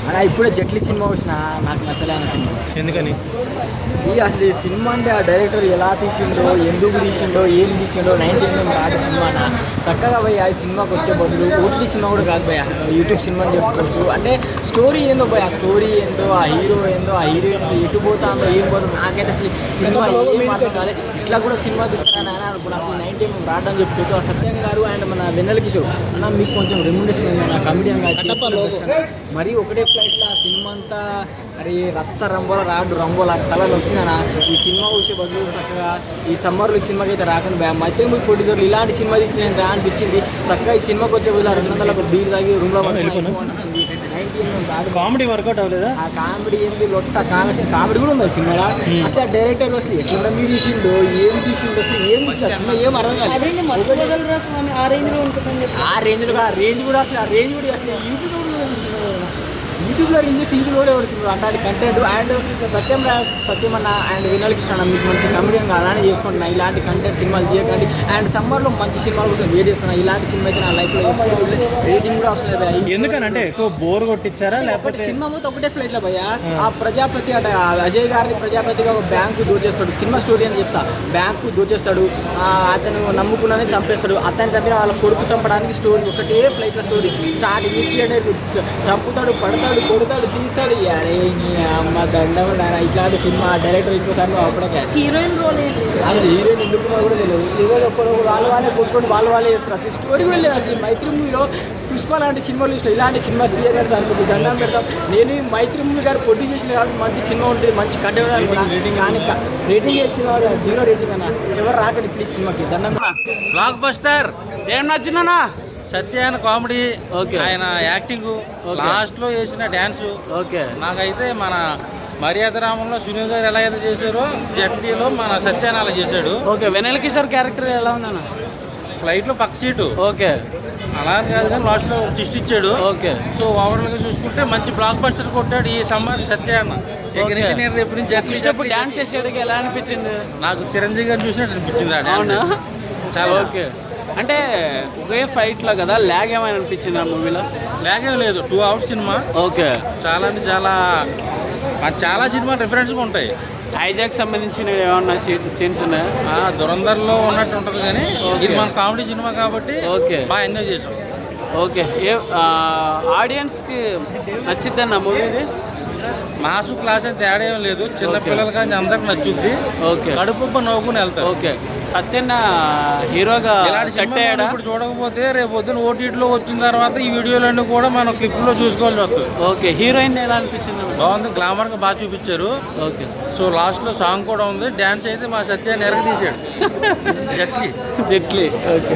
అలా ఇప్పుడే జట్లీ సినిమా వచ్చిన నాకు నచ్చలేని సినిమా. ఎందుకని? అసలు ఈ సినిమా అంటే ఆ డైరెక్టర్ ఎలా తీసిండో, ఎందుకు తీసిండో, ఏం తీసిండో 90mm రాడు సినిమా చక్కగా పోయి ఆ సినిమాకి వచ్చే బదులు ఓటీటీ సినిమా కూడా కాదు పోయి యూట్యూబ్ సినిమా అని చెప్పుకోవచ్చు. అంటే స్టోరీ ఏందో పోయి ఆ స్టోరీ ఏందో, ఆ హీరో ఏందో, ఆ హీరోయిన్ ఎటు పోతుందో ఏం పోతుందో నాకైతే అసలు సినిమా ఏం అర్థం కాలేదు. ఇట్లా కూడా సినిమా తీస్తారని అని అనుకున్నా. అసలు 90mm రావడం చెప్పుకోవచ్చు. ఆ సత్యం గారు అండ్ మన వెన్నెల కిషోర్ అన్న మీకు కొంచెం రెమ్యునరేషన్ ఉంది నా కమిడియన్ గా మరి ఒకటే ఫ్లైట్లో ఆ సినిమా అంతా అరే రచ్చ రంబోల రాడు రంబోల తలలో వచ్చిందనా. ఈ సినిమా వచ్చే బదులు చక్కగా ఈ సమ్మర్లో ఈ సినిమాకి అయితే రాకుండా మైత్రి ప్రొడ్యూసర్లు ఇలాంటి సినిమా తీసిన అనిపించింది. చక్కగా ఈ సినిమాకి వచ్చే బదులు 200 బీర్ తాగి రూమ్లో అనిపించింది. 90mm కామెడీ వర్కౌట్ అవ్వలేదా? ఆ కామెడీ ఏంది లొట్ట కామెడీ కూడా ఉంది సినిమాలో. అసలు ఆ డైరెక్టర్ అసలు ఎట్లా మీరు తీసిండో ఏం తీసిండో అసలు ఏం తీసిండు సినిమా ఏం అర్థం కాదు. ఆ రేంజ్ కూడా అసలు యూట్యూబ్లో రిలీజ్ చేసి యూట్యూబ్లో ఎవరు సినిమా అంటే కంటెంట్ అండ్ సత్యం అన్న అండ్ వెన్నెల కిషోర్ మీకు మంచి కమెడియన్ అలానే చేసుకుంటున్నా. ఇలాంటి కంటెంట్ సినిమాలు చేయకండి. అండ్ సమ్మర్లో మంచి సినిమాల కోసం వెయిట్ చేస్తున్నా. ఇలాంటి సినిమా అయితే నా లైఫ్లో రేటింగ్ కూడా వస్తుంది. ఎందుకనంటే ఎక్కువ బోర్ కొట్టించారా లేకపోతే సినిమా మొత్తం ఒకటే ఫ్లైట్లో పోయా ఆ ప్రజాపతి అంటే అజయ్ గారిని ప్రజాపతిగా బ్యాంకు దోచేస్తాడు. సినిమా స్టోరీ అని చెప్తా. బ్యాంకు దోచేస్తాడు, అతను నమ్ముకున్నదే చంపేస్తాడు. అతను చంపిన వాళ్ళ కొడుకు చంపడానికి స్టోరీ ఒకటే ఫ్లైట్లో స్టోరీ స్టార్టింగ్ నుంచి అనేది చంపుతాడు, పడతాడు, కొడతాడు, తీస్తాడు. అరే అమ్మ దండం ఇట్లాంటి సినిమా డైరెక్టర్ ఇంకోసారి అప్పుడే హీరోయిన్ రోల్ అసలు హీరోయిన్ ఎందుకు కూడా తెలియదు. హీరోయిన్ వాళ్ళే కొట్టుకొని వాళ్ళే చేస్తారు. అసలు స్టోరీ కూడా లేదు. అసలు మైత్రి మూవీలో పుష్ప లాంటి సినిమాలు ఇష్టం. ఇలాంటి సినిమా థియేటర్స్ అనుకుంటే దండం పెడతాం. నేను మైత్రి మూవీ గారు ప్రొడ్యూస్ చేసిన కాబట్టి మంచి సినిమా ఉంటుంది, మంచి కంటెంట్ కానీ రేటింగ్ వేసిన 0 రేటింగ్ అన్న. ఎవరు రాకండి ప్లీజ్ సినిమాకి దండం. బ్లాక్ బస్టర్ ఏం నచ్చిందన్నా? సత్యాన కామెడీ, ఓకే, ఆయన యాక్టింగ్, లాస్ట్ లో వేసిన డ్యాన్స్ ఓకే. నాకైతే మన మర్యాద రామంలో సునీల్ గారు ఎలా అయితే చేశారో జట్టీలో మన సత్యాన అలా చేశాడు. ఓకే. వెన్నెల కిషోర్ క్యారెక్టర్ ఎలా ఉందన్న? ఫ్లైట్ లో పక్క సీటు ఓకే, అలా కాదు కానీ లాస్ట్ లో ట్విస్ట్ ఇచ్చాడు. ఓకే. సో ఓవరాల్ గా చూసుకుంటే మంచి బ్లాక్ బస్టర్ కొట్టాడు ఈ సమ్మర్ సత్యాన. నేను రేపు నుంచి ఇష్టపడి డాన్స్ చేసేటికి ఎలా అనిపించింది? నాకు చిరంజీవి గారు చూసినట్టు అనిపించింది. అవునా? చాలా ఓకే. అంటే ఒకే ఫైట్లో కదా, ల్యాగ్ ఏమైనా అనిపించింది ఆ మూవీలో? ల్యాగ్ ఏం లేదు, 2 hours సినిమా. ఓకే. చాలా అంటే చాలా సినిమాలు రిఫరెన్స్గా ఉంటాయి. హైజాక్ సంబంధించిన ఏమన్నా సీన్స్ ఉన్నాయా? దురంధర్లో ఉన్నట్టు ఉంటుంది కానీ ఇది మన కామెడీ సినిమా కాబట్టి ఓకే, బాగా ఎంజాయ్ చేసాం. ఓకే. ఆడియన్స్కి నచ్చిద్దన్న మూవీ ఇది? మాసు క్లాస్ అయితే తేడా ఏం లేదు, చిన్నపిల్లలు కానీ అందరికి నచ్చుద్ది. ఓకే. కడుపు నవ్వుకుని వెళ్తారు. ఓకే. సత్యన్న హీరోగా సెట్ అయ్యాడా? ఇప్పుడు చూడకపోతే రేపు పొద్దున ఓటీటీలో వచ్చిన తర్వాత ఈ వీడియోలన్నీ కూడా మనం క్లిప్లో చూసుకోవాల్సి వస్తుంది. ఓకే. హీరోయిన్ ఎలా అనిపించింది? బాగుంది, గ్లామర్గా బాగా చూపించారు. ఓకే. సో లాస్ట్లో సాంగ్ కూడా ఉంది. డ్యాన్స్ అయితే మా సత్యాన్ని ఎరగదీశాడు. జట్లీ. ఓకే.